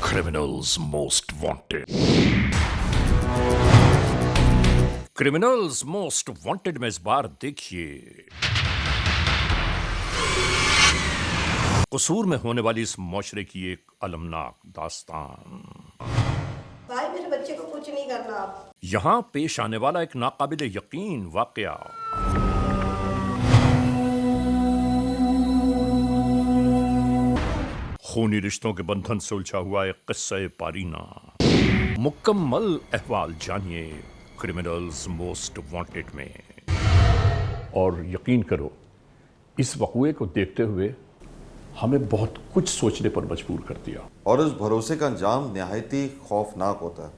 Criminals Most Wanted. Criminals most wanted में इस बार देखिए कसूर में होने वाली इस मुआशरे की एक अलमनाक दास्तान। भाई मेरे बच्चे को कुछ नहीं करना आप। यहां पेश आने वाला एक नाकाबिले यकीन वाकया खूनी रिश्तों के बंधन से उलझा हुआ एक किस्सा पारीना। मुकम्मल अहवाल जानिए क्रिमिनल्स मोस्ट वांटेड में। और यकीन करो इस वक़्वे को देखते हुए हमें बहुत कुछ सोचने पर मजबूर कर दिया। और उस भरोसे का अंजाम निहायत ही खौफनाक होता है।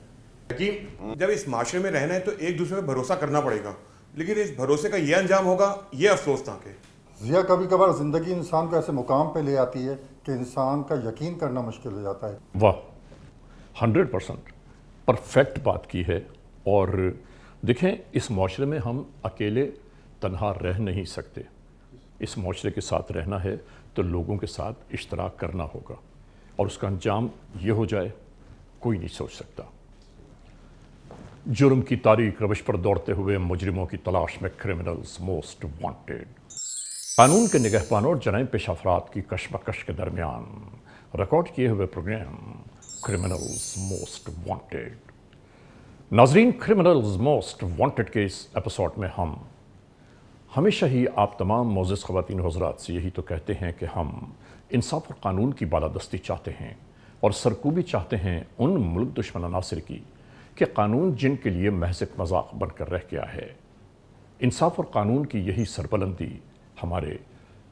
लेकिन जब इस माशरे में रहना है तो एक दूसरे पर भरोसा करना पड़ेगा, लेकिन इस भरोसे का ये अंजाम होगा, ये अफसोसनाक है। जिया, कभी कभार ज़िंदगी इंसान को ऐसे मुकाम पे ले आती है कि इंसान का यकीन करना मुश्किल हो जाता है। वाह, 100% परफेक्ट बात की है। और देखें, इस माशरे में हम अकेले तन्हा रह नहीं सकते। इस माशरे के साथ रहना है तो लोगों के साथ इश्तराक करना होगा, और उसका अंजाम ये हो जाए कोई नहीं सोच सकता। जुर्म की तारीख रविश पर दौड़ते हुए मुजरिमों की तलाश में क्रिमिनल्स मोस्ट वांटेड। कानून के निगहबानों और जराइम पेश अफराद की कशमकश के दरमियान रिकॉर्ड किए हुए प्रोग्राम क्रिमिनल्स मोस्ट वांटेड। नाजरीन, क्रिमिनल्स मोस्ट वांटेड के इस एपिसोड में हम हमेशा ही आप तमाम मोअज़्ज़ज़ ख़वातीन हज़रात से यही तो कहते हैं कि हम इंसाफ और कानून की बालादस्ती चाहते हैं और सरकूबी चाहते हैं उन मुल्क दुश्मन अनासिर की कि कानून जिनके लिए महज़ एक मजाक बनकर रह गया है। इंसाफ और कानून की यही सरबलंदी हमारे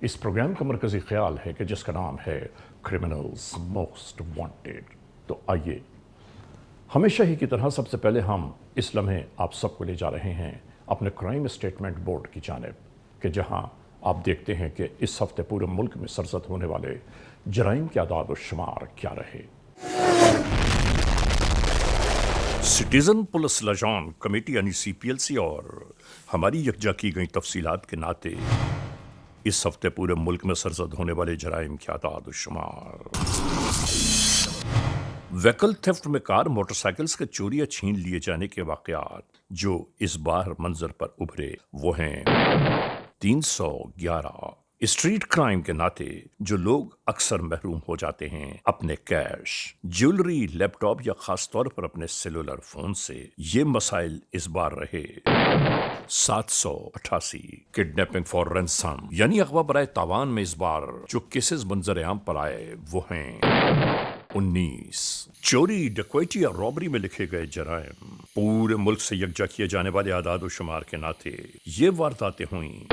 इस प्रोग्राम का मरकज़ी ख्याल है कि जिसका नाम है क्रिमिनल्स मोस्ट वांटेड। तो आइए, हमेशा ही की तरह सबसे पहले हम इस लम्हे आप सबको ले जा रहे हैं अपने क्राइम स्टेटमेंट बोर्ड की जानिब, कि जहां आप देखते हैं कि इस हफ्ते पूरे मुल्क में सरजद होने वाले जराइम के आदाद और शुमार क्या रहे। सिटीजन पुलिस लजान कमेटी यानी CPLC और हमारी यकजा की गई तफसीलात के नाते इस हफ्ते पूरे मुल्क में सरजद होने वाले जराइम के आदाद और शुमार। व्हीकल थेफ्ट में कार मोटरसाइकिल्स के चोरी या छीन लिए जाने के वाकयात जो इस बार मंजर पर उभरे वो हैं 311। स्ट्रीट क्राइम के नाते जो लोग अक्सर महरूम हो जाते हैं अपने कैश, ज्वेलरी, लैपटॉप या खास तौर पर अपने सेलुलर फोन से, ये मसाइल इस बार रहे 788। किडनैपिंग फॉर रैंसम यानी अगवा बराए तावान में इस बार जो केसेस मंजर आम पर आए वो हैं 19। चोरी, डकैती या रॉबरी में लिखे गए जराइम पूरे मुल्क से यकजा किए जाने वाले आदाद और शुमार के नाते ये वारदातें हुई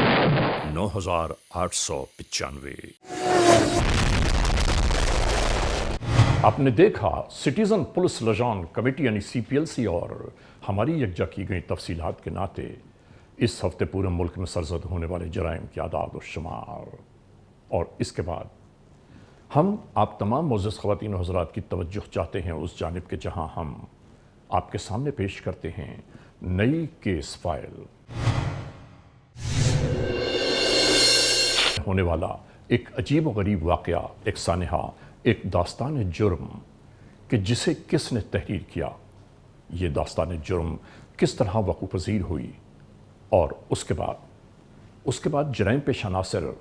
9,895। आपने देखा सिटीजन पुलिस लजान कमेटी यानी CPLC और हमारी यकजा की गई तफसीलात के नाते इस हफ्ते पूरे मुल्क में सरजद होने वाले जराइम के आदाद और शुमार। और इसके बाद हम आप तमाम मोअज़्ज़ज़ ख़वातीन और हज़रात की तवज्जुह चाहते हैं उस जानिब के जहां हम आपके सामने पेश करते हैं नई केस फाइल। होने वाला एक अजीब व गरीब वाक़या, एक सानहा, एक दास्तान जुर्म कि जिसे किसने तहरीर किया, ये दास्तान जुर्म किस तरह वक़ूफ़ पज़ीर हुई और उसके बाद जराइम पेश अनासिर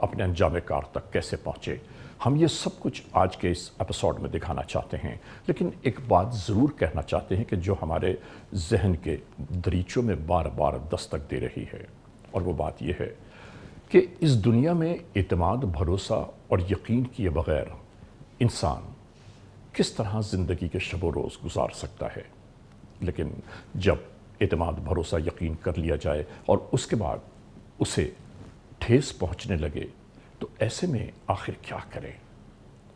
अपने अंजाम कार तक कैसे पहुँचे, हम ये सब कुछ आज के इस एपिसोड में दिखाना चाहते हैं। लेकिन एक बात ज़रूर कहना चाहते हैं कि जो हमारे जहन के दरीचों में बार बार दस्तक दे रही है, और वो बात यह है कि इस दुनिया में एतमाद, भरोसा और यकीन किए बग़ैर इंसान किस तरह ज़िंदगी के शब व रोज़ गुजार सकता है। लेकिन जब एतमाद, भरोसा, यकीन कर लिया जाए और उसके बाद उसे ठेस पहुंचने लगे तो ऐसे में आखिर क्या करें।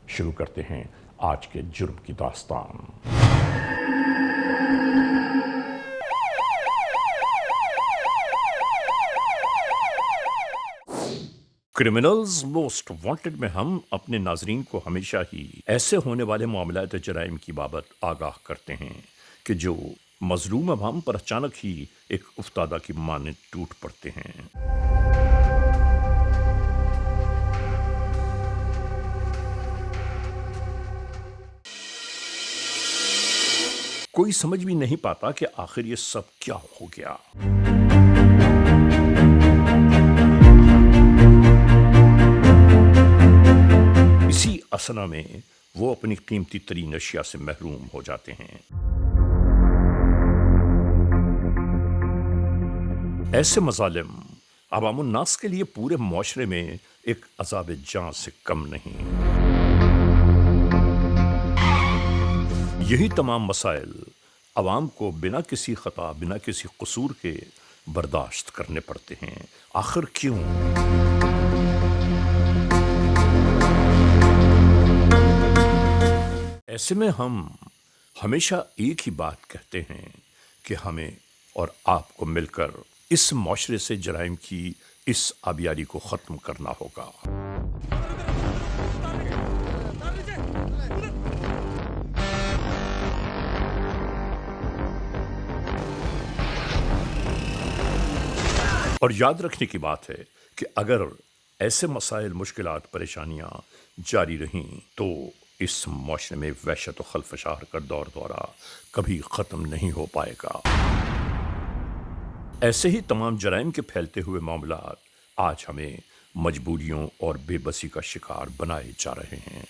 शुरू करते हैं आज के जुर्म की दास्तान। क्रिमिनल्स मोस्ट वांटेड में हम अपने नाजरीन को हमेशा ही ऐसे होने वाले मामलात जराइम की बाबत आगाह करते हैं कि जो मजलूम अवाम पर अचानक ही एक उफ्तादा की माने टूट पड़ते हैं। کوئی سمجھ بھی نہیں پاتا کہ آخر یہ سب کیا ہو گیا۔ اسی اسنا میں وہ اپنی قیمتی ترین اشیاء سے محروم ہو جاتے ہیں۔ ایسے مظالم عوام الناس کے لیے پورے معاشرے میں ایک عذاب جاں سے کم نہیں۔ یہی تمام مسائل عوام کو بنا کسی خطا، بنا کسی قصور کے برداشت کرنے پڑتے ہیں۔ آخر کیوں؟ ایسے میں ہم ہمیشہ ایک ہی بات کہتے ہیں کہ ہمیں اور آپ کو مل کر اس معاشرے سے جرائم کی اس آبیاری کو ختم کرنا ہوگا۔ اور یاد رکھنے کی بات ہے کہ اگر ایسے مسائل، مشکلات، پریشانیاں جاری رہیں تو اس معاشرے میں وحشت و خلفشار کا دور دورہ کبھی ختم نہیں ہو پائے گا۔ ایسے ہی تمام جرائم کے پھیلتے ہوئے معاملات آج ہمیں مجبوریوں اور بے بسی کا شکار بنائے جا رہے ہیں۔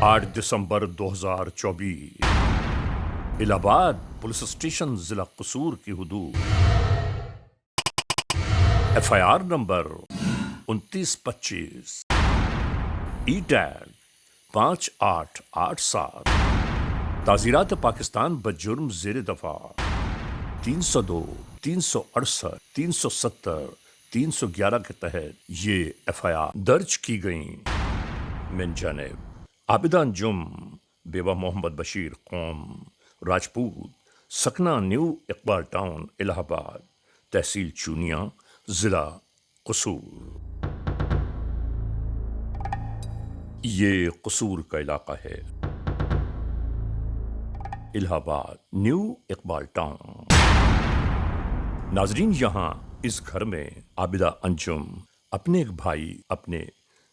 8 دسمبر 2024 الہ آباد پولیس اسٹیشن ضلع قصور کی حدود FIR نمبر 2925 ای-ٹیگ 5887 تعزیرات پاکستان بجرم زیر دفاع 302 368 370 311 کے تحت یہ FIR درج کی گئیں من جانب عابدہ انجم بیوہ محمد بشیر قوم راجپوت سکنہ نیو اقبال ٹاؤن الہ آباد تحصیل چونیاں ضلع قصور۔ یہ قصور کا علاقہ ہے، الہ آباد نیو اقبال ٹاؤن۔ ناظرین، یہاں اس گھر میں عابدہ انجم اپنے ایک بھائی، اپنے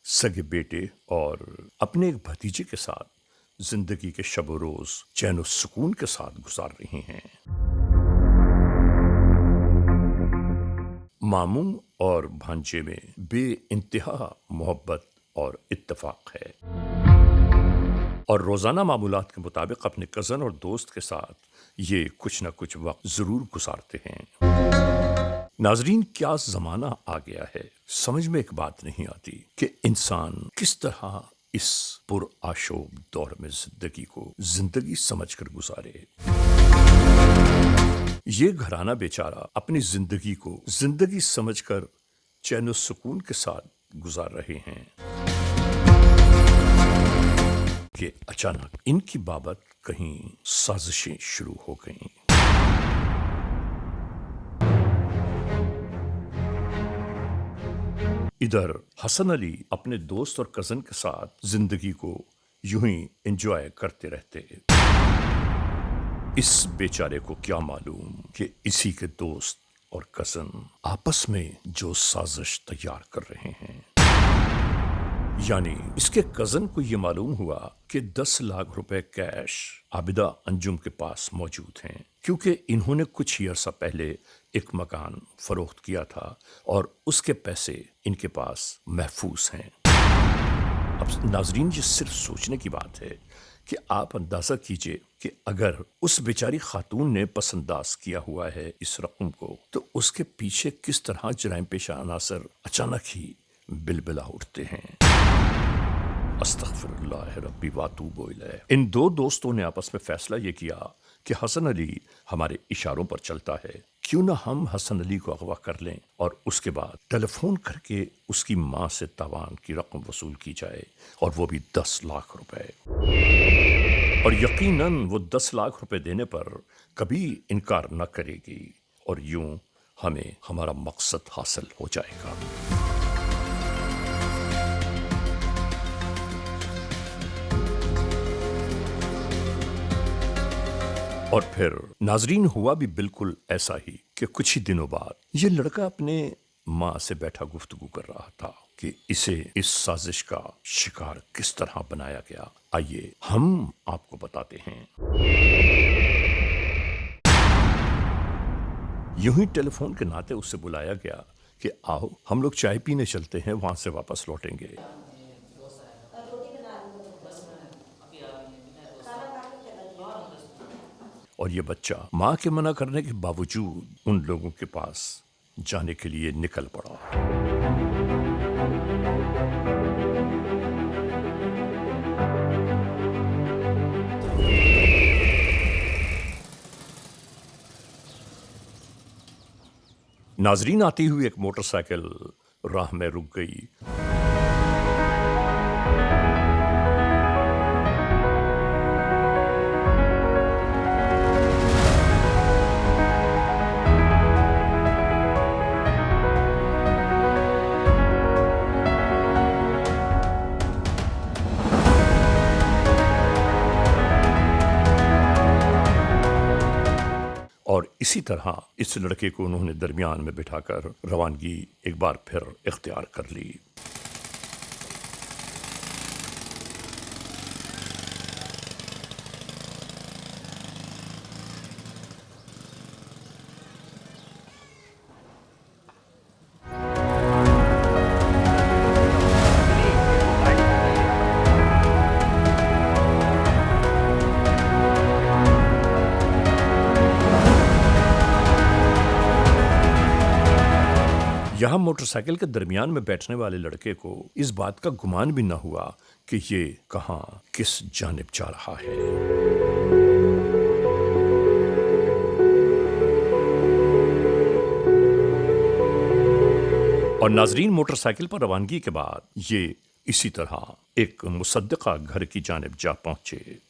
سگے بیٹے اور اپنے ایک بھتیجے کے ساتھ زندگی کے شب و روز چین و سکون کے ساتھ گزار رہی ہیں۔ ماموں اور بھانجے میں بے انتہا محبت اور اتفاق ہے، اور روزانہ معمولات کے مطابق اپنے کزن اور دوست کے ساتھ یہ کچھ نہ کچھ وقت ضرور گزارتے ہیں۔ ناظرین، کیا زمانہ آ گیا ہے، سمجھ میں ایک بات نہیں آتی کہ انسان کس طرح اس پرآشوب دور میں زندگی کو زندگی سمجھ کر گزارے۔ یہ گھرانہ بیچارہ اپنی زندگی کو زندگی سمجھ کر چین و سکون کے ساتھ گزار رہے ہیں کہ اچانک ان کی بابت کہیں سازشیں شروع ہو گئیں۔ ادھر حسن علی اپنے دوست اور کزن کے ساتھ زندگی کو یوں ہی انجوائے کرتے رہتے۔ اس بیچارے کو کیا معلوم کہ اسی کے دوست اور کزن آپس میں جو سازش تیار کر رہے ہیں۔ یعنی اس کے کزن کو یہ معلوم ہوا کہ 10 لاکھ روپے کیش عابدہ انجم کے پاس موجود ہیں، کیونکہ انہوں نے کچھ ہی عرصہ پہلے ایک مکان فروخت کیا تھا اور اس کے پیسے ان کے پاس محفوظ ہیں۔ اب ناظرین، یہ صرف سوچنے کی بات ہے کہ آپ اندازہ کیجئے کہ اگر اس بیچاری خاتون نے پس انداز کیا ہوا ہے اس رقم کو، تو اس کے پیچھے کس طرح جرائم پیشہ عناصر اچانک ہی بلبلا اٹھتے ہیں۔ استغفر اللہ ربی واتوب الیہ۔ ان دو دوستوں نے آپس میں فیصلہ یہ کیا کہ حسن علی ہمارے اشاروں پر چلتا ہے، کیوں نہ ہم حسن علی کو اغوا کر لیں اور اس کے بعد ٹیلی فون کر کے اس کی ماں سے تاوان کی رقم وصول کی جائے، اور وہ بھی 10 لاکھ روپے۔ اور یقیناً وہ 10 لاکھ روپے دینے پر کبھی انکار نہ کرے گی، اور یوں ہمیں ہمارا مقصد حاصل ہو جائے گا۔ اور پھر ناظرین، ہوا بھی بالکل ایسا ہی کہ کچھ ہی دنوں بعد یہ لڑکا اپنے मां से बैठा गुफ्तगू कर रहा था कि इसे इस साजिश का शिकार किस तरह बनाया गया। आइए हम आपको बताते हैं। यूं ही टेलीफोन के नाते उससे बुलाया गया कि आओ हम लोग चाय पीने चलते हैं, वहां से वापस लौटेंगे। और ये बच्चा मां के मना करने के बावजूद उन लोगों के पास जाने के लिए निकल पड़ा। नाजरीन, आती हुई एक मोटरसाइकिल राह में रुक गई। और इसी तरह इस लड़के को उन्होंने दरमियान में बिठाकर रवानगी एक बार फिर इख्तियार कर ली। यहां मोटरसाइकिल के दरमियान में बैठने वाले लड़के को इस बात का गुमान भी न हुआ कि ये कहां किस जानिब जा रहा है। और नाजरीन, मोटरसाइकिल पर रवानगी के बाद ये इसी तरह एक मुसद्दका घर की जानिब जा पहुंचे।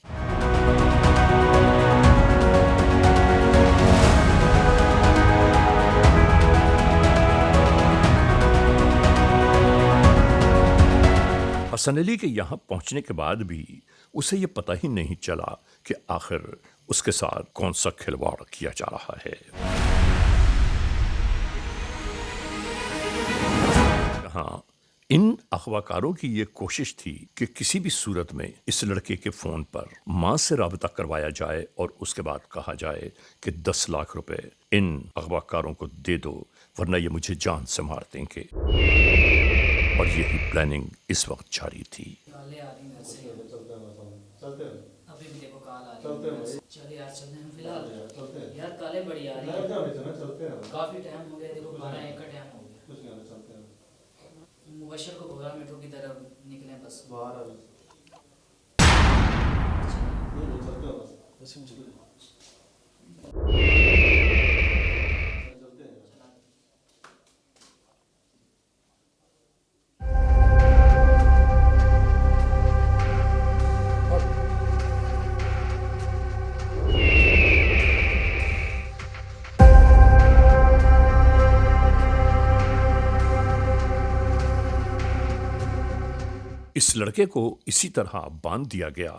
हसन अली के यहां पहुंचने के बाद भी उसे यह पता ही नहीं चला कि आखिर उसके साथ कौन सा खिलवाड़ किया जा रहा है। हाँ, इन अगवाकारों की यह कोशिश थी कि किसी भी सूरत में इस लड़के के फोन पर मां से राबता करवाया जाए और उसके बाद कहा जाए कि 10 लाख रुपए इन अगवाकारों को दे दो, वरना ये मुझे जान से मार देंगे। और यही प्लानिंग इस वक्त जारी थी। अभी भी देखो कॉल आ रही है। चलिए यार चलते हैं फिलहाल। यार काले बड़ी आ रही है। काफी टाइम हो गया, देखो 12-1 का टाइम हो गया। मुबशर को भगवा मेट्रो की तरफ निकले बस। इस लड़के को इसी तरह बांध दिया गया।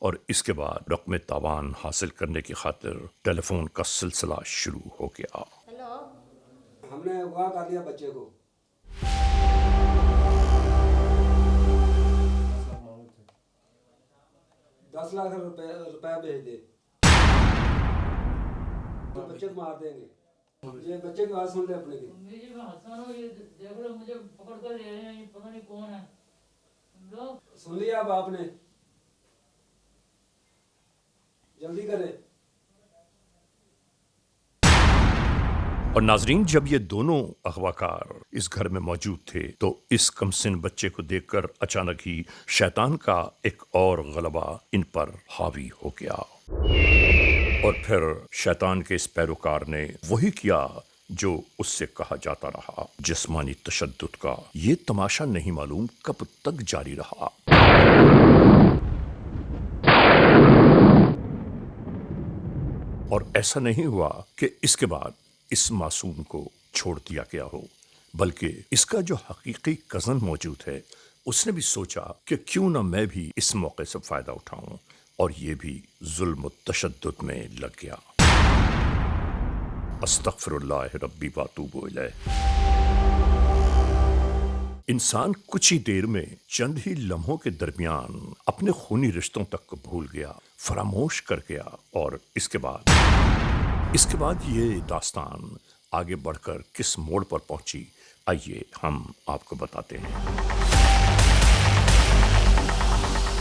और इसके बाद रकम तावान हासिल करने की खातिर टेलीफोन का सिलसिला शुरू हो गया। हेलो, हमने अगवा कर लिया बच्चे को। 10 लाख रुपया भेज दे, तो बच्चे को मार देंगे। ये बच्चे की बात सुन ले अपने की। ये देख लो, मुझे पकड़ कर ले रहे हैं, ये पता नहीं कौन है। सुन लिया अब आपने, जल्दी करें। और नाजरीन, जब ये दोनों अगवाकार इस घर में मौजूद थे तो इस कमसिन बच्चे को देखकर अचानक ही शैतान का एक और गलबा इन पर हावी हो गया। और फिर शैतान के इस पैरोकार ने वही किया जो उससे कहा जाता रहा। जिस्मानी तशद्दुद का ये तमाशा नहीं मालूम कब तक जारी रहा। और ऐसा नहीं हुआ कि इसके बाद इस मासूम को چھوڑ دیا گیا ہو، بلکہ اس کا جو حقیقی کزن موجود ہے اس نے بھی سوچا کہ کیوں نہ میں بھی اس موقع سے فائدہ اٹھاؤں، اور یہ بھی ظلم و تشدد میں لگ گیا۔ استغفر اللہ ربی واتوب الیہ۔ انسان کچھ ہی دیر میں چند ہی لمحوں کے درمیان اپنے خونی رشتوں تک کو بھول گیا، فراموش کر گیا، اور اس کے بعد یہ داستان آگے بڑھ کر کس موڑ پر پہنچی، آئیے ہم آپ کو بتاتے ہیں۔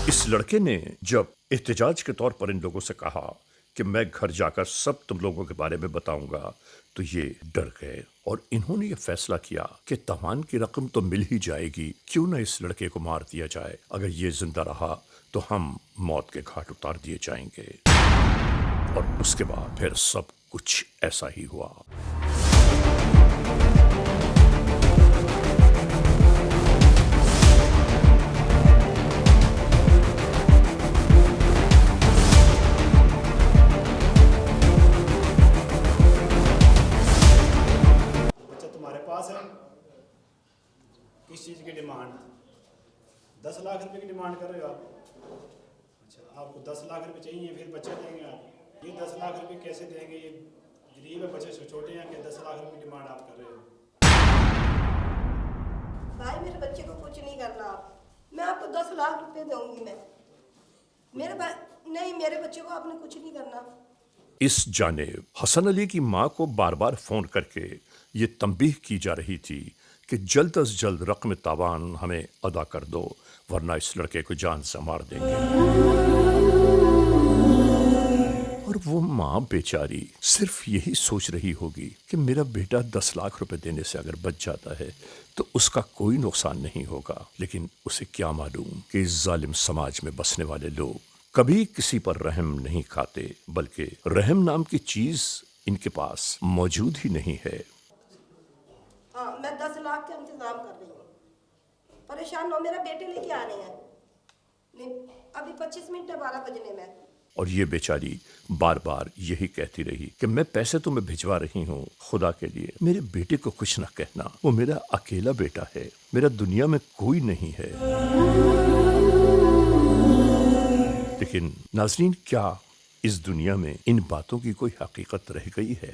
اس لڑکے نے جب احتجاج کے طور پر ان لوگوں سے کہا کہ میں گھر جا کر سب تم لوگوں کے بارے میں بتاؤں گا، تو یہ ڈر گئے اور انہوں نے یہ فیصلہ کیا کہ تاوان کی رقم تو مل ہی جائے گی، کیوں نہ اس لڑکے کو مار دیا جائے، اگر یہ زندہ رہا تو ہم موت کے گھاٹ اتار دیے جائیں گے۔ اور اس کے بعد پھر سب کچھ ایسا ہی ہوا۔ کس چیز کی ڈیمانڈ؟ 10 لاکھ روپے کی ڈیمانڈ کر رہے ہو آپ؟ اچھا، آپ کو 10 لاکھ روپے چاہیے، پھر بچے دیں گے آپ؟ یہ 10 لاکھ روپے کیسے دیں گے؟ یہ غریب ہے، بچے چھوٹے ہیں کہ 10 لاکھ روپے کی ڈیمانڈ آپ کر رہے ہو؟ بھائی میرے بچے کو کچھ نہیں کرنا آپ، میں آپ کو 10 لاکھ روپے دوں گی، میں میرے نہیں، میرے بچے کو آپ نے کچھ نہیں کرنا۔ اس جانب حسن علی کی ماں کو بار بار فون کر کے یہ تنبیہ کی جا رہی تھی کہ جلد از جلد رقم تاوان ہمیں ادا کر دو، ورنہ اس لڑکے کو جان سے مار دیں گے۔ اور وہ ماں بیچاری صرف یہی سوچ رہی ہوگی کہ میرا بیٹا 10 لاکھ روپے دینے سے اگر بچ جاتا ہے تو اس کا کوئی نقصان نہیں ہوگا، لیکن اسے کیا معلوم کہ اس ظالم سماج میں بسنے والے لوگ کبھی کسی پر رحم نہیں کھاتے، بلکہ رحم نام کی چیز ان کے پاس موجود ہی نہیں ہے۔ ہاں، میں 10 لاکھ کا انتظام کر رہی ہوں، پریشان ہو، میرا بیٹے لے کے آنے ہیں، نہیں ابھی 25 منٹ ہے 12 بجنے میں۔ اور یہ بیچاری بار بار یہی کہتی رہی کہ میں پیسے تمہیں بھجوا رہی ہوں، خدا کے لیے میرے بیٹے کو کچھ نہ کہنا، وہ میرا اکیلا بیٹا ہے، میرا دنیا میں کوئی نہیں ہے۔ لیکن ناظرین، کیا اس دنیا میں ان باتوں کی کوئی حقیقت رہ گئی ہے؟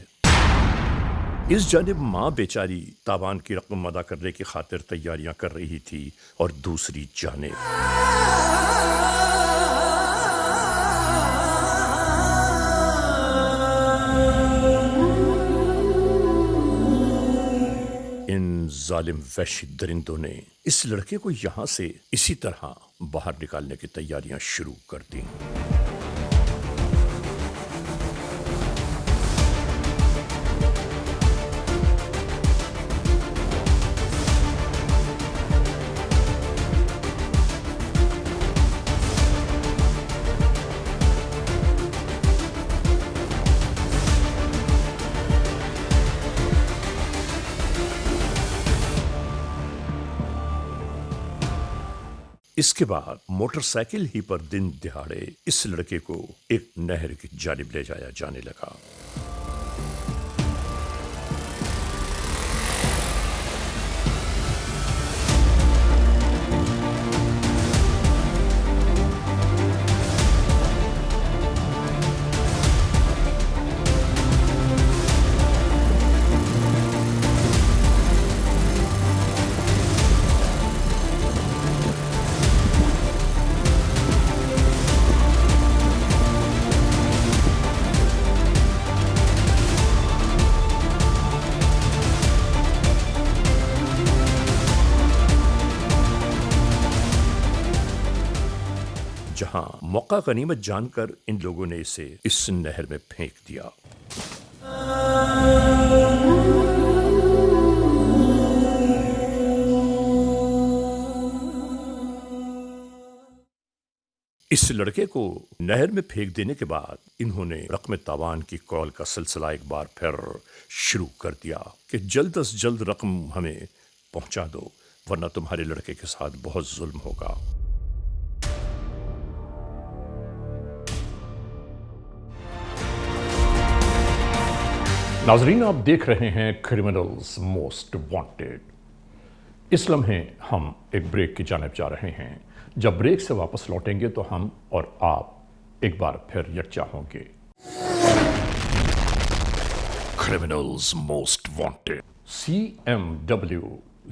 اس جانب ماں بیچاری تاوان کی رقم ادا کرنے کی خاطر تیاریاں کر رہی تھی، اور دوسری جانب ان ظالم وحشی درندوں نے اس لڑکے کو یہاں سے اسی طرح باہر نکالنے کی تیاریاں شروع کر دیں۔ اس کے بعد موٹر سائیکل ہی پر دن دہاڑے اس لڑکے کو ایک نہر کی جانب لے جایا جانے لگا۔ جہاں موقع غنیمت جان کر ان لوگوں نے اسے اس نہر میں پھینک دیا۔ اس لڑکے کو نہر میں پھینک دینے کے بعد انہوں نے رقم تاوان کی کال کا سلسلہ ایک بار پھر شروع کر دیا کہ جلد از جلد رقم ہمیں پہنچا دو، ورنہ تمہارے لڑکے کے ساتھ بہت ظلم ہوگا۔ नाजरीन, आप देख रहे हैं क्रिमिनल्स मोस्ट वांटेड। इस लम्हे हम एक ब्रेक की जानिब जा रहे हैं। जब ब्रेक से वापस लौटेंगे तो हम और आप एक बार फिर यकजा होंगे। क्रिमिनल्स मोस्ट वांटेड, CMW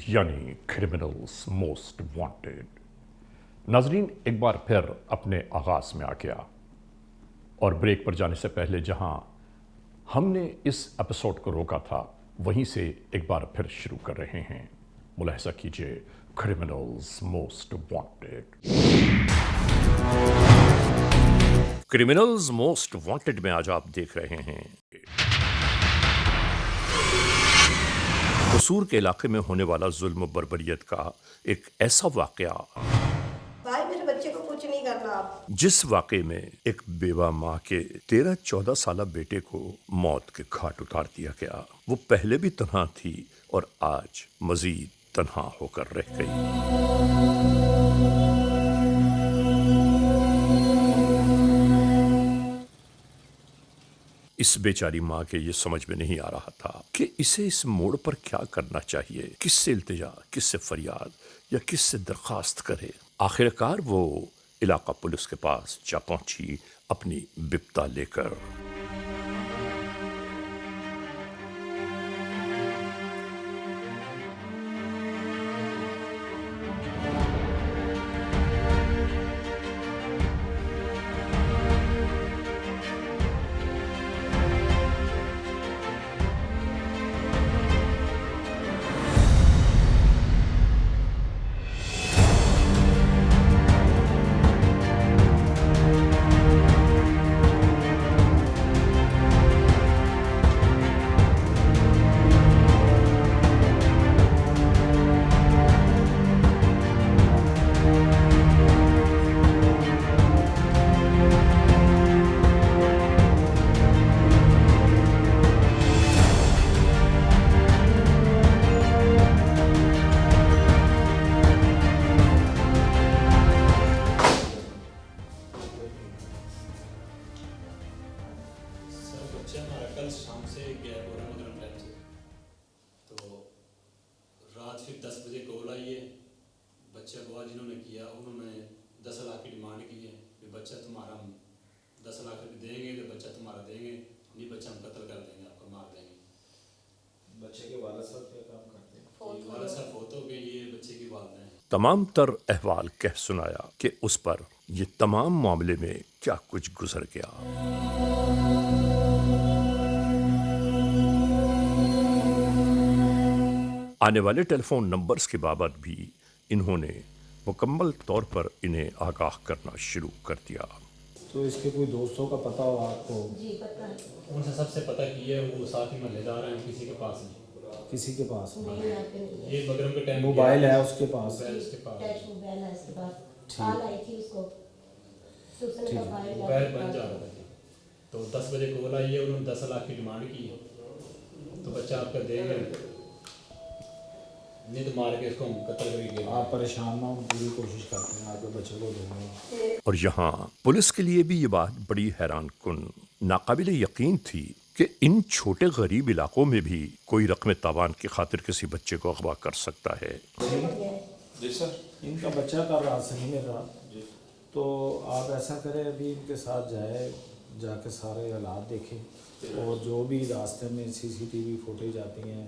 यानी क्रिमिनल्स मोस्ट वांटेड। नाजरीन, एक बार फिर अपने आगाज में आ गया और ब्रेक पर जाने से पहले जहां हमने इस एपिसोड को रोका था वहीं से एक बार फिर शुरू कर रहे हैं। मुलाहिजा कीजिए criminals most wanted. Criminals most wanted में आज आप देख रहे हैं कसूर के इलाके में होने वाला जुल्म बर्बरियत का एक ऐसा वाकया, भाई मेरे बच्चे को कुछ नहीं करना आप। जिस वाकये में एक बेवा माँ के 13-14 साल बेटे को मौत के घाट उतार दिया गया। वो पहले भी तन्हा थी और आज मजीद तन्हा होकर रह गई। इस बेचारी माँ के ये समझ में नहीं आ रहा था कि इसे इस मोड़ पर क्या करना चाहिए, किससे इल्तिजा, किससे फरियाद या किससे दरखास्त करे। आखिरकार वो इलाका पुलिस के पास जा पहुंची अपनी बिपता लेकर। कल शाम से गैप हो रहा है मगरम टाइम से, तो रात फिर 10 बजे कॉल आई है। बच्चा को जिन्होंने किया उन्होंने 10 लाख की डिमांड की है कि बच्चा तुम्हारा हम 10 लाख रुपये देंगे तो बच्चा तुम्हारा देंगे, नहीं बच्चा हम कत्ल कर देंगे, आपको मार देंगे। बच्चे के वालिद साहब क्या काम करते हैं? वालिद साहब फोतो के लिए बच्चे की वालदा हैं। तमाम तर अहवाल कह सुनाया कि उस पर ये तमाम मामले में क्या कुछ गुजर गया। आने वाले टेलीफोन नंबर्स के बाबत भी इन्होंने मुकम्मल तौर पर इन्हें आगाह करना शुरू कर दिया। तो इसके कोई दोस्तों का पता हो आपको? जी पता है। उनसे सबसे पता किया है, वो साथ ही महल्लेदार हैं, किसी के पास नहीं। किसी के पास नहीं यहाँ पे नहीं है। ये मगरम के टाइम मोबाइल है उसके पास? मोबाइल उसके पास, टच मोबाइल है इसके पास। कॉल आई थी उसको तो उसने ठीक। मोबाइल मोबाइल बन जा रहा था। तो 10 बजे कॉल आई है, उन्होंने 10 लाख की डिमांड की है, तो बच्चा आपका देंगे, नहीं तो मार के इसको हम कत्ल करेंगे। आप परेशान ना हो, पूरी कोशिश करते हैं आपके बच्चे को देंगे। और यहाँ पुलिस के लिए भी ये बात बड़ी हैरान कुन, नाकाबिल यकीन थी कि इन छोटे गरीब इलाकों में भी कोई रकम तावान की खातिर किसी बच्चे को अगवा कर सकता है। जी सर, इनका बच्चा का रात सही मिल रहा, तो आप ऐसा करें अभी इनके साथ जाके सारे हालात देखें और जो भी रास्ते में CCTV फुटेज आती हैं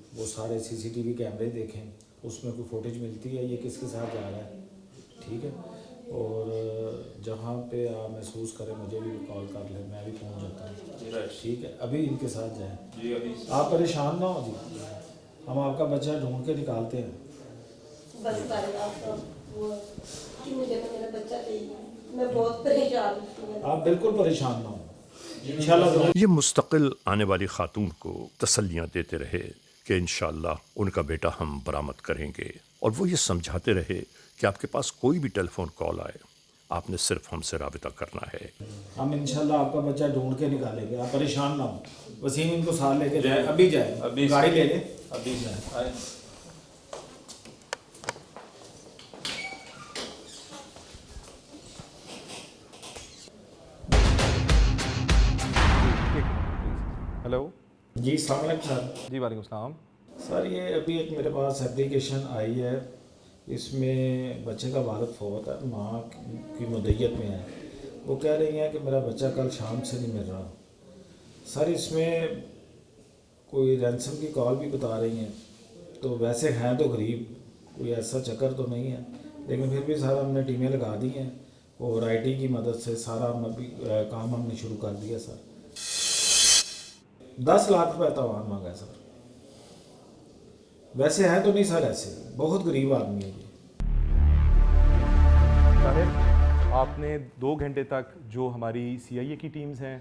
वो सारे CCTV कैमरे देखें, उसमें कोई फुटेज मिलती है ये किसके साथ जा रहा है, ठीक है। और जहाँ पे आप महसूस करें मुझे भी कॉल कर लें, मैं भी पहुँच जाता हूँ, ठीक है। अभी इनके साथ जाएं, आप परेशान ना हो जी, हम आपका बच्चा ढूंढ के निकालते हैं। बस कर आप वो कि मुझे मेरा बच्चा चाहिए, मैं बहुत परेशान हूँ। आप बिल्कुल परेशान ना हो, इंशाल्लाह। ये मुस्तकिल आने वाली खातून को तसल्लियाँ देते रहे कि इंशाअल्लाह उनका बेटा हम बरामद करेंगे, और वो ये समझाते रहे कि आपके पास कोई भी टेलीफोन कॉल आए आपने सिर्फ हमसे राबिता करना है। हम इंशाल्लाह आपका बच्चा ढूंढ के निकालेंगे, आप परेशान ना हो। वसीम इनको साथ लेके जाए, अभी जाए, अभी गाड़ी ले लें, अभी जाए। हेलो जी अस्सलाम वालेकुम सर। जी वालेकुम सलाम। सर ये अभी एक मेरे पास एप्लीकेशन आई है, इसमें बच्चे का वालिद फौत है, माँ की मुद्दत में है। वो कह रही हैं कि मेरा बच्चा कल शाम से नहीं मिल रहा। सर इसमें कोई रैंसम की कॉल भी बता रही हैं, तो वैसे हैं तो गरीब, कोई ऐसा चक्कर तो नहीं है, लेकिन फिर भी सर हमने टीमें लगा दी हैं और IT की मदद से सारा अभी काम हमने शुरू कर दिया सर। 10 लाख रुपए तवान मांगा है सर। वैसे है तो नहीं सर, ऐसे बहुत गरीब आदमी है ये। ताहिर, आपने 2 घंटे तक जो हमारी CIA की टीम्स हैं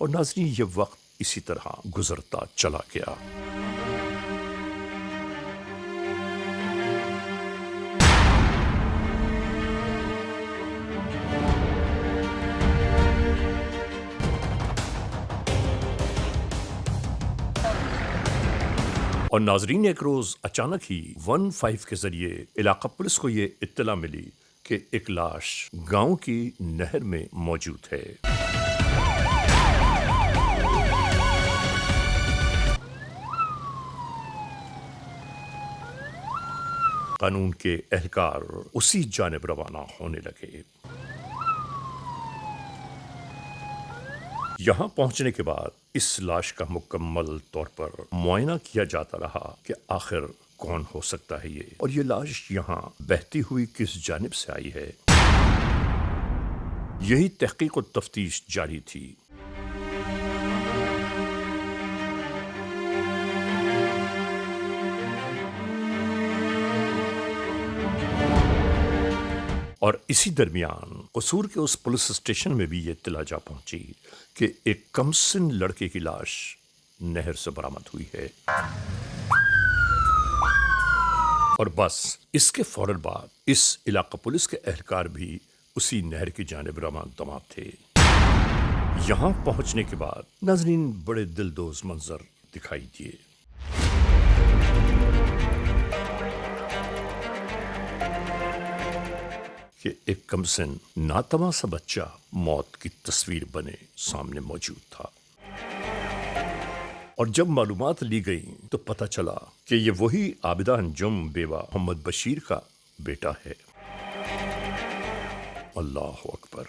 और नाज़रीन ये वक्त इसी तरह गुजरता चला गया। और नाजरीन एक रोज अचानक ही 15 के जरिए इलाका पुलिस को ये इत्तला मिली कि एक लाश गांव की नहर में मौजूद है। कानून के एहलकार उसी जानिब रवाना होने लगे। यहां पहुंचने के बाद इस लाश का मुकम्मल तौर पर मुआयना किया जाता रहा कि आखिर कौन हो सकता है ये, और ये लाश यहां बहती हुई किस जानिब से आई है। यही तहकीक और तफ्तीश जारी थी। और इसी दरमियान कसूर के उस पुलिस स्टेशन में भी ये इत्तला जा पहुंची कि एक कमसिन लड़के की लाश नहर से बरामद हुई है। और बस इसके फौरन बाद इस इलाका पुलिस के एहलकार भी उसी नहर की जानिब रवाना थे। यहां पहुंचने के बाद नाज़रीन बड़े दिलदोज़ मंजर दिखाई दिए। कि एक कमसिन नातवा सा बच्चा मौत की तस्वीर बने सामने मौजूद था। और जब मालूमात ली गई तो पता चला कि ये वही आबिदा अंजुम बेवा मोहम्मद बशीर का बेटा है। अल्लाह अकबर।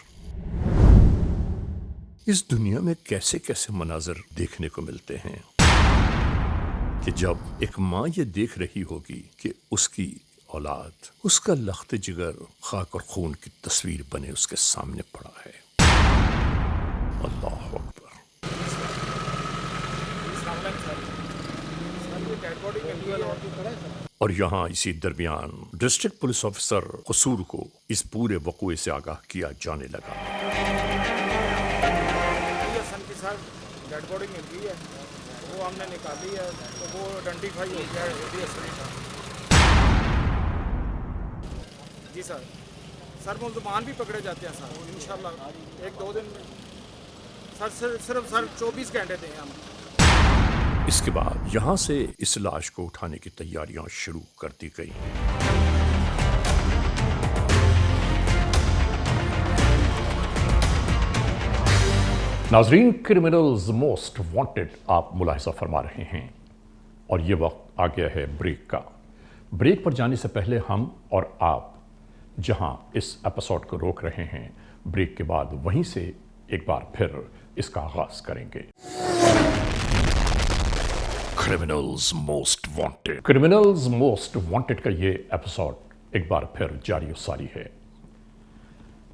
इस दुनिया में कैसे कैसे मनाजर देखने को मिलते हैं कि जब एक माँ ये देख रही होगी कि उसकी औलाद, उसका लख्त जिगर खाक और खून की तस्वीर बने उसके सामने पड़ा है। अल्लाह अकबर। और यहाँ इसी दरमियान डिस्ट्रिक्ट पुलिस ऑफिसर कसूर को इस पूरे वक़ूए से आगाह किया जाने लगा। डेड बॉडी मिल गई है, वो हमने निकाली है, तो वो आइडेंटिफाई हो गया है। जी सर, सर मुल्ज़मान भी पकड़े जाते हैं सर इंशाल्लाह 1-2 दिन में सर सिर्फ सर 24 घंटे दें हम। इसके बाद यहां से इस लाश को उठाने की तैयारियां शुरू कर दी गई। नाजरीन, क्रिमिनल्स मोस्ट वांटेड आप मुलाहिजा फरमा रहे हैं और ये वक्त आ गया है ब्रेक का। ब्रेक पर जाने से पहले हम और आप जहां इस एपिसोड को रोक रहे हैं, ब्रेक के बाद वहीं से एक बार फिर इसका आगाज करेंगे। क्रिमिनल्स मोस्ट वांटेड का ये एपिसोड एक बार फिर जारी सारी है।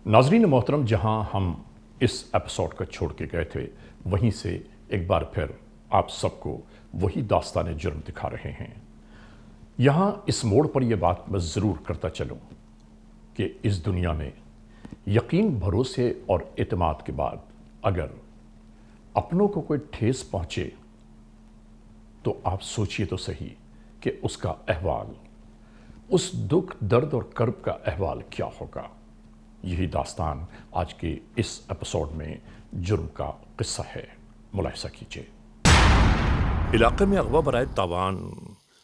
नाजरीन मोहतरम, जहां हम इस एपिसोड को छोड़ के गए थे, वहीं से एक बार फिर आप सबको वही दास्तान जुर्म दिखा रहे हैं। यहाँ इस मोड़ पर यह बात मैं ज़रूर करता चलूँ कि इस दुनिया में यकीन, भरोसे और एतमाद के बाद अगर अपनों को कोई ठेस पहुँचे तो आप सोचिए तो सही कि उसका अहवाल, उस दुख, दर्द और कर्ब का अहवाल क्या होगा। यही दास्तान आज के इस एपिसोड में जुर्म का किस्सा है, मुलाहिजा कीजिए। इलाके में अगवा बराए तावान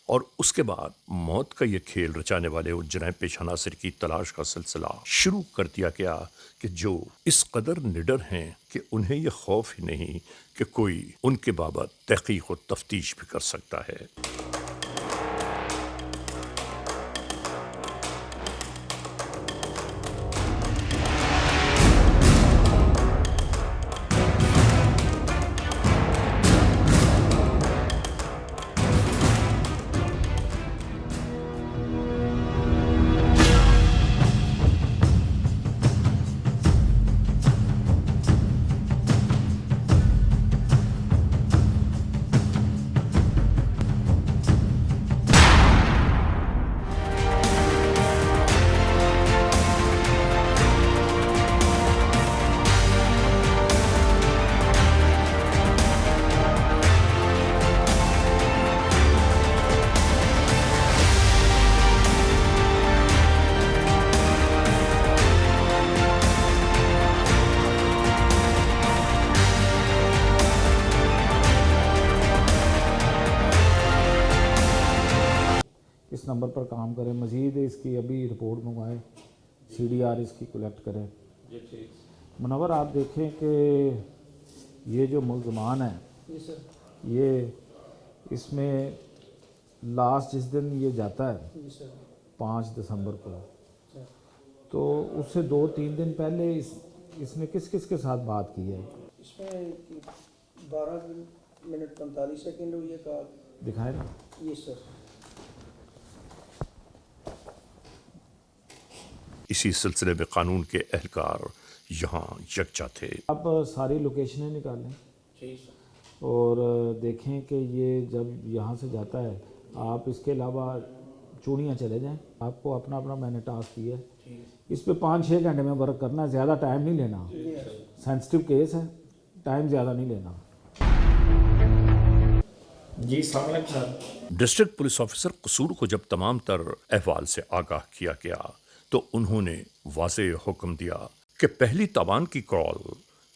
और उसके बाद मौत का ये खेल रचाने वाले उन जनाब पेशा नासिर की तलाश का सिलसिला शुरू कर दिया गया कि जो इस कदर निडर हैं कि उन्हें यह खौफ ही नहीं कि कोई उनके बाबत तहकीक और तफ्तीश भी कर सकता है। इस नंबर पर काम करें, मज़ीद इसकी अभी रिपोर्ट मंगवाएं, CDR इसकी कलेक्ट करें। मुनव्वर, आप देखें कि ये जो मुल्ज़मान है, ये इसमें लास्ट जिस दिन ये जाता है 5 दिसंबर को, तो उससे 2-3 दिन पहले इसने किस किस के साथ बात की है? इसमें 12 मिनट 45 सेकंड हुई है कॉल। दिखाएं ना। ये सर, इसी सिलसिले में कानून के एहलकार यहाँ यकजा थे। आप सारी लोकेशनें निकालें और देखें कि ये जब यहाँ से जाता है, आप इसके अलावा चूड़ियाँ चले जाएं। आपको अपना अपना मैंने टास्क दिया है, इस पे 5-6 घंटे में वर्क करना है, ज़्यादा टाइम नहीं लेना। सेंसिटिव केस है, टाइम ज़्यादा नहीं लेना। जी सर। डिस्ट्रिक्ट पुलिस ऑफिसर कसूर को जब तमाम तर अहवाल से आगाह किया गया तो उन्होंने वाज़ेह हुक्म दिया कि पहली तावान की कॉल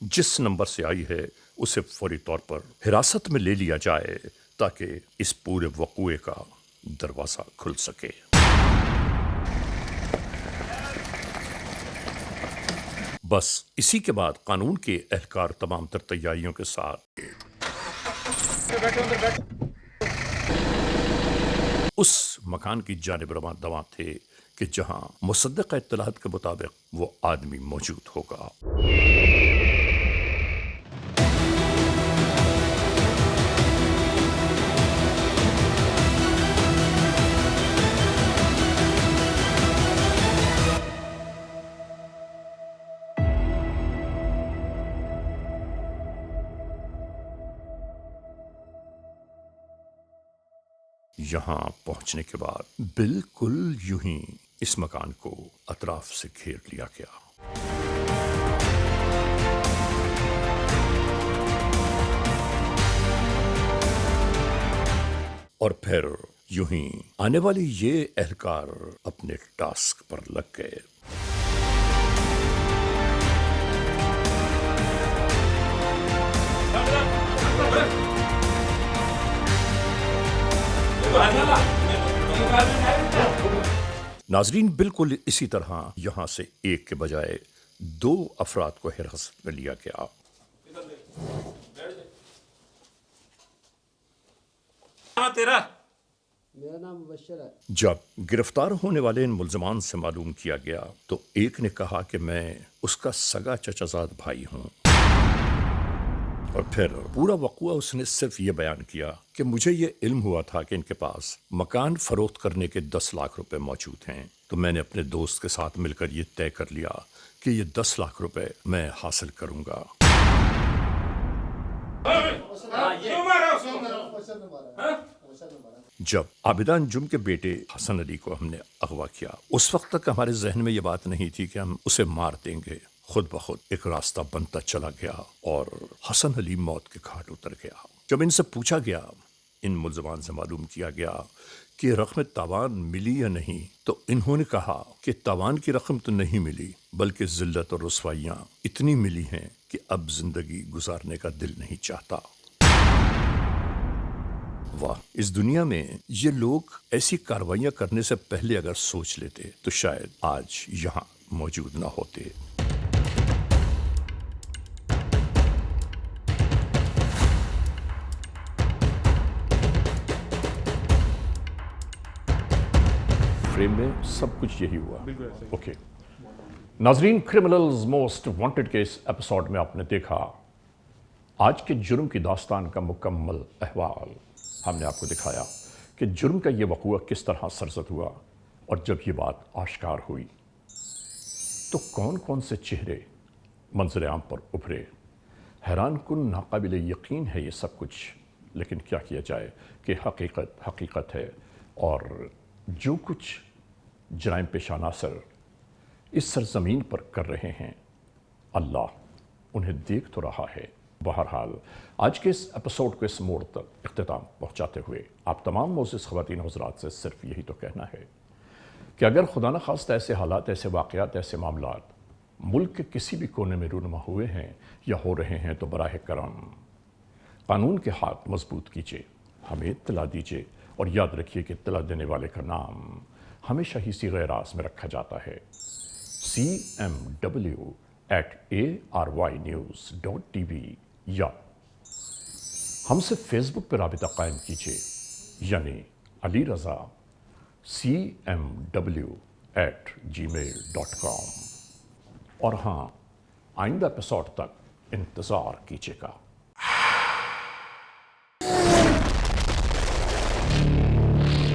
जिस नंबर से आई है उसे फौरी तौर पर हिरासत में ले लिया जाए ताकि इस पूरे वक़ूए का दरवाज़ा खुल सके। बस इसी के बाद कानून के एहलकार तमाम तर तैयारियों के साथ उस मकान की जानिब रवां थे कि जहां मुसद्दक़ इत्तलात के मुताबिक वो आदमी मौजूद होगा। यहां पहुंचने के बाद बिल्कुल यूं ही इस मकान को अतराफ से घेर लिया गया। और फिर यूं ही आने वाले ये एहलकार अपने टास्क पर लग गए। नाजरीन, बिल्कुल इसी तरह यहाँ से एक के बजाय 2 अफराद को हिरासत में लिया गया। तेरा मेरा नाम मुबशर है। जब गिरफ्तार होने वाले इन मुल्जमान से मालूम किया गया तो एक ने कहा कि मैं उसका सगा चचाजाद भाई हूं, और फिर पूरा वक़ुआ उसने सिर्फ ये बयान किया कि मुझे ये इल्म हुआ था कि इनके पास मकान फरोख्त करने के 10 लाख रुपए मौजूद हैं, तो मैंने अपने दोस्त के साथ मिलकर ये तय कर लिया कि ये 10 लाख रुपए मैं हासिल करूंगा। जब आबिदा अंजुम के बेटे हसन अली को हमने अगवा किया, उस वक्त तक हमारे जहन में ये बात नहीं थी कि हम उसे मार देंगे। खुद ब खुद एक रास्ता बनता चला गया और हसन अली मौत के घाट उतर गया। जब इनसे पूछा गया, इन मुल्जमान से मालूम किया गया कि रकम तावान मिली या नहीं, तो इन्होंने कहा कि तावान की रकम तो नहीं मिली, बल्कि जिल्लत और रुसवाइयाँ इतनी मिली हैं कि अब जिंदगी गुजारने का दिल नहीं चाहता। वाह, इस दुनिया में ये लोग ऐसी कार्रवाइयां करने से पहले अगर सोच लेते तो शायद आज यहाँ मौजूद ना होते। फ्रेम में सब कुछ यही हुआ। ओके नाजरीन, क्रिमिनल्स मोस्ट वांटेड के इस एपिसोड में आपने देखा आज के जुर्म की दास्तान का मुकम्मल अहवाल। हमने आपको दिखाया कि जुर्म का ये वक़ुआ किस तरह सरजद हुआ, और जब ये बात आश्कार हुई तो कौन कौन से चेहरे मंजर आम पर उभरे। हैरान कुन नाकाबिल यकीन है ये सब कुछ, लेकिन क्या किया जाए कि हकीकत हकीकत है, और जो कुछ जराइम पेशा अनासर इस सरजमीन पर कर रहे हैं, अल्लाह उन्हें देख तो रहा है। बहरहाल आज के इस एपिसोड को इस मोड़ तक इख्तिताम पहुँचाते हुए आप तमाम मोअज़्ज़िज़ ख़वातीन हज़रात से सिर्फ यही तो कहना है कि अगर खुदा न खास्ता ऐसे हालात, ऐसे वाक़यात, ऐसे मामलात मुल्क के किसी भी कोने में रूनुमा हुए हैं या हो रहे हैं, तो बराह करम कानून के हाथ मजबूत कीजिए, हमें इत्तला दीजिए, और याद रखिए कि इत्तला देने वाले का नाम हमेशा ही सीग़े रास में रखा जाता है, cmw@arYnews.tv, या हमसे फेसबुक पर राबिता कायम कीजिए, यानी अली रज़ा cmw@gmail.com। और हाँ, आइंदा एपिसोड तक इंतज़ार कीजिएगा।